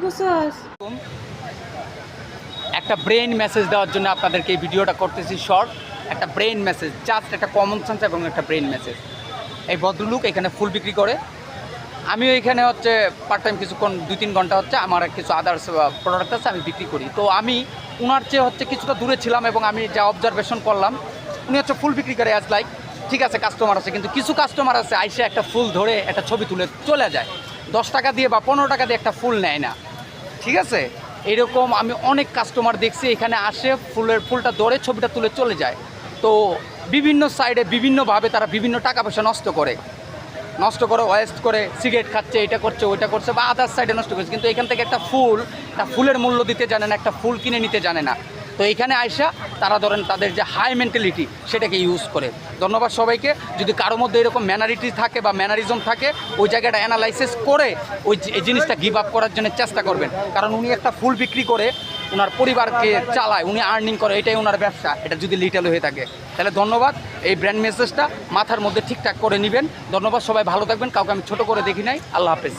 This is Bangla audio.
করছস? একটা ব্রেইন মেসেজ দেওয়ার জন্য আপনাদেরকে এই ভিডিওটা করতেছি শর্ট। একটা ব্রেইন মেসেজ, জাস্ট একটা কমন সেন্স এবং একটা ব্রেইন মেসেজ। এই ভদ্রলোক এখানে ফুল বিক্রি করে, আমিও এখানে হচ্ছে পার্ট টাইম কিছুক্ষণ 2-3 ঘন্টা হচ্ছে আমার কিছু আদার্স প্রোডাক্ট আছে আমি বিক্রি করি। তো আমি ওনার চেয়ে হচ্ছে কিছুটা দূরে ছিলাম এবং আমি যা অবজারভেশন করলাম, উনি হচ্ছে ফুল বিক্রি করে অ্যাজ লাইক ঠিক আছে কাস্টমার আছে, কিন্তু কিছু কাস্টমার আছে আইসে একটা ফুল ধরে একটা ছবি তুলে চলে যায়, 10 টাকা দিয়ে বা 15 টাকা দিয়ে একটা ফুল নেয় না। ঠিক আছে, এরকম আমি অনেক কাস্টমার দেখছি এখানে আসে ফুলটা ধরে ছবিটা তুলে চলে যায়। তো বিভিন্ন সাইডে বিভিন্নভাবে তারা বিভিন্ন টাকা পয়সা নষ্ট করে ওয়েস্ট করে, সিগারেট খাচ্ছে, এটা করছে ওইটা করছে বা আদার সাইডে নষ্ট করছে, কিন্তু এখান থেকে একটা ফুলের মূল্য দিতে জানে না, একটা ফুল কিনে নিতে জানে না। তো এইখানে আইসা তারা ধরেন তাদের যে হাই মেন্টালিটি সেটাকে ইউজ করে। ধন্যবাদ সবাইকে। যদি কারোর মধ্যে এরকম ম্যানারিটি থাকে বা ম্যানারিজম থাকে, ওই জায়গাটা অ্যানালাইসিস করে এই জিনিসটা গিভ আপ করার জন্য চেষ্টা করবেন। কারণ উনি একটা ফুল বিক্রি করে ওনার পরিবারকে চালায়, উনি আর্নিং করে, এটাই ওনার ব্যবসা। এটা যদি লিটেল হয়ে থাকে তাহলে ধন্যবাদ। এই ব্র্যান্ড মেসেজটা মাথার মধ্যে ঠিকঠাক করে নেবেন। ধন্যবাদ, সবাই ভালো থাকবেন। কাউকে আমি ছোট করে দেখি নাই। আল্লাহ হাফেজ।